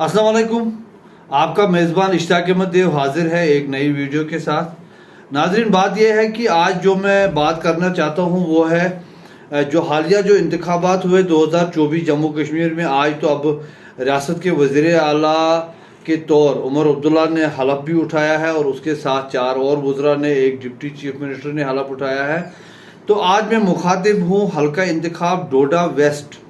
अस्सलाम वालेकुम। आपका मेज़बान इश्ताक अहमद देव हाजिर है एक नई वीडियो के साथ। नाज़रीन, बात यह है कि आज जो मैं बात करना चाहता हूँ वो है जो हालिया जो इंतखाबात हुए 2024 जम्मू कश्मीर में। आज तो अब रियासत के वज़ीर आला के तौर उमर अब्दुल्ला ने हलफ भी उठाया है और उसके साथ 4 और वज़रा ने, एक डिप्टी चीफ मिनिस्टर ने हलफ उठाया है। तो आज मैं मुखातिब हूँ हल्का इंतखाब डोडा वेस्ट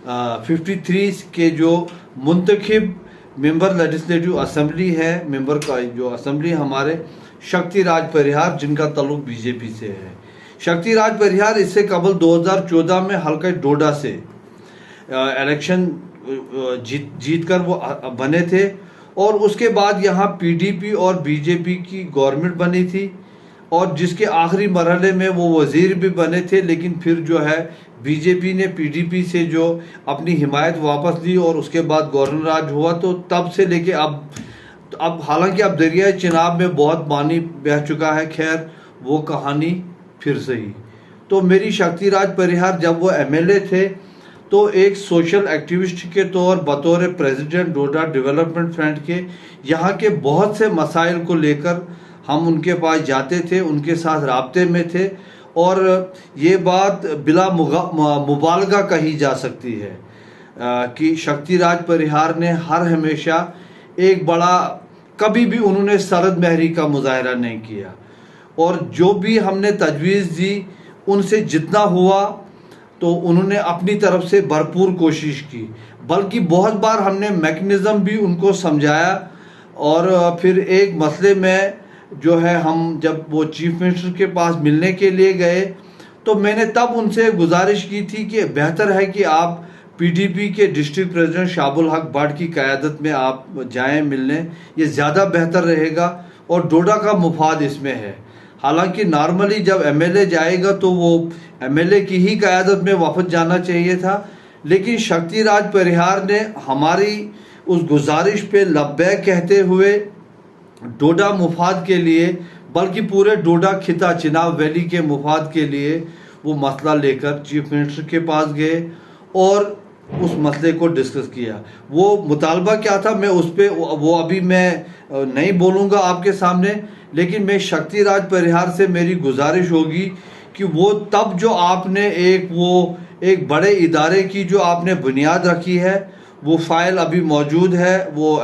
53 के जो मुंतखब मेंबर लेजिस्लेटिव असम्बली है, मेंबर का जो असम्बली हमारे शक्ति राज परिहार, जिनका ताल्लुक बीजेपी से है। शक्ति राज परिहार इससे कबल 2014 में हल्का डोडा से इलेक्शन जीत कर वो बने थे और उसके बाद यहाँ पीडीपी और बीजेपी की गवर्नमेंट बनी थी और जिसके आखिरी मरहले में वो वज़ीर भी बने थे। लेकिन फिर जो है बीजेपी ने पीडीपी से जो अपनी हिमायत वापस ली और उसके बाद गवर्नर राज हुआ। तो तब से लेके अब हालांकि अब दरिया चिनाब में बहुत पानी बह चुका है, खैर वो कहानी फिर से ही। तो मेरी शक्ति राज परिहार जब वो एमएलए थे तो एक सोशल एक्टिविस्ट के तौर बतौर प्रेसिडेंट डोडा डेवलपमेंट फ्रंट के यहाँ के बहुत से मसाइल को लेकर हम उनके पास जाते थे, उनके साथ राब्ते में थे और ये बात बिला मुबालगा कही जा सकती है कि शक्ति राज परिहार ने हर हमेशा एक बड़ा, कभी भी उन्होंने सरद महरी का मुजाहरा नहीं किया और जो भी हमने तजवीज़ दी उनसे जितना हुआ तो उन्होंने अपनी तरफ से भरपूर कोशिश की। बल्कि बहुत बार हमने मैकेनिज़्म भी उनको समझाया और फिर एक मसले में जो है हम जब वो चीफ मिनिस्टर के पास मिलने के लिए गए तो मैंने तब उनसे गुजारिश की थी कि बेहतर है कि आप पीडीपी के डिस्ट्रिक्ट प्रेसिडेंट शाबुल हक भट्ट की क़यादत में आप जाएं मिलने, ये ज़्यादा बेहतर रहेगा और डोडा का मुफाद इसमें है। हालांकि नॉर्मली जब एमएलए जाएगा तो वो एमएलए की ही क़यादत में वापस जाना चाहिए था, लेकिन शक्ति राज परिहार ने हमारी उस गुजारिश पे लब्बैक कहते हुए डोडा मुफाद के लिए, बल्कि पूरे डोडा खिता चिनाब वैली के मुफाद के लिए वो मसला लेकर चीफ मिनिस्टर के पास गए और उस मसले को डिस्कस किया। वो मुतालबा क्या था मैं उस पर वो अभी मैं नहीं बोलूँगा आपके सामने, लेकिन मैं शक्ति राज परिहार से मेरी गुजारिश होगी कि वो तब जो आपने एक बड़े इदारे की जो आपने बुनियाद रखी है वो फ़ाइल अभी मौजूद है, वो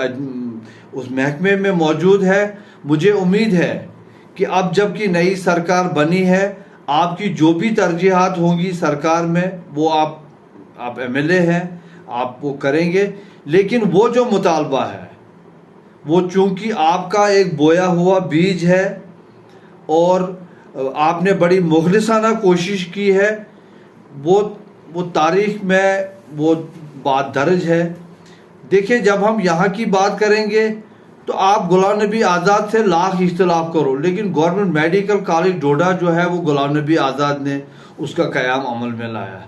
उस महकमे में मौजूद है। मुझे उम्मीद है कि अब जबकि नई सरकार बनी है आपकी जो भी तरजीहात होंगी सरकार में वो आप एमएलए हैं, आप वो करेंगे। लेकिन वो जो मुतालबा है वो चूँकि आपका एक बोया हुआ बीज है और आपने बड़ी मुखलिसाना कोशिश की है, वो तारीख़ में वो बात दर्ज है। देखिए, जब हम यहाँ की बात करेंगे तो आप गुलाम नबी आज़ाद से लाख इख्तिलाफ करो, लेकिन गवर्नमेंट मेडिकल कॉलेज डोडा जो है वो गुलाम नबी आज़ाद ने उसका क़याम अमल में लाया।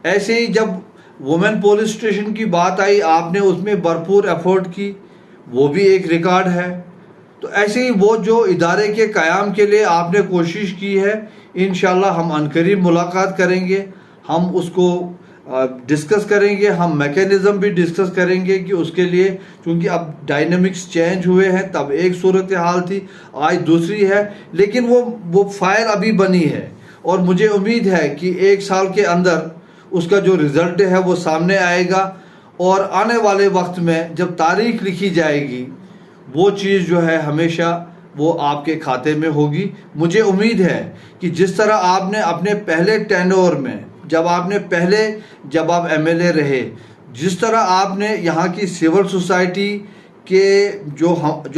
ऐसे ही जब वुमेन पुलिस स्टेशन की बात आई आपने उसमें भरपूर एफर्ट की, वो भी एक रिकॉर्ड है। तो ऐसे ही वो जो इदारे के क़याम के लिए आपने कोशिश की है, इंशाल्लाह हम अनकरीब मुलाकात करेंगे, हम उसको डिस्कस करेंगे, हम मैकेनिज़्म भी डिस्कस करेंगे कि उसके लिए, क्योंकि अब डायनामिक्स चेंज हुए हैं, तब एक सूरत हाल थी आज दूसरी है, लेकिन वो फाइल अभी बनी है और मुझे उम्मीद है कि 1 साल के अंदर उसका जो रिज़ल्ट है वो सामने आएगा और आने वाले वक्त में जब तारीख लिखी जाएगी वो चीज़ जो है हमेशा वो आपके खाते में होगी। मुझे उम्मीद है कि जिस तरह आपने अपने पहले टेन्योर में जब आप एमएलए रहे, जिस तरह आपने यहाँ की सिविल सोसाइटी के जो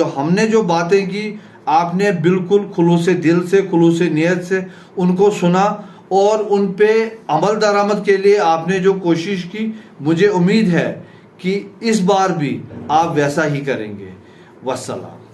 हमने जो बातें की आपने बिल्कुल खुलूस दिल से, खुलूस नीयत से उनको सुना और उन पे अमल दरामद के लिए आपने जो कोशिश की, मुझे उम्मीद है कि इस बार भी आप वैसा ही करेंगे। वस्सलाम।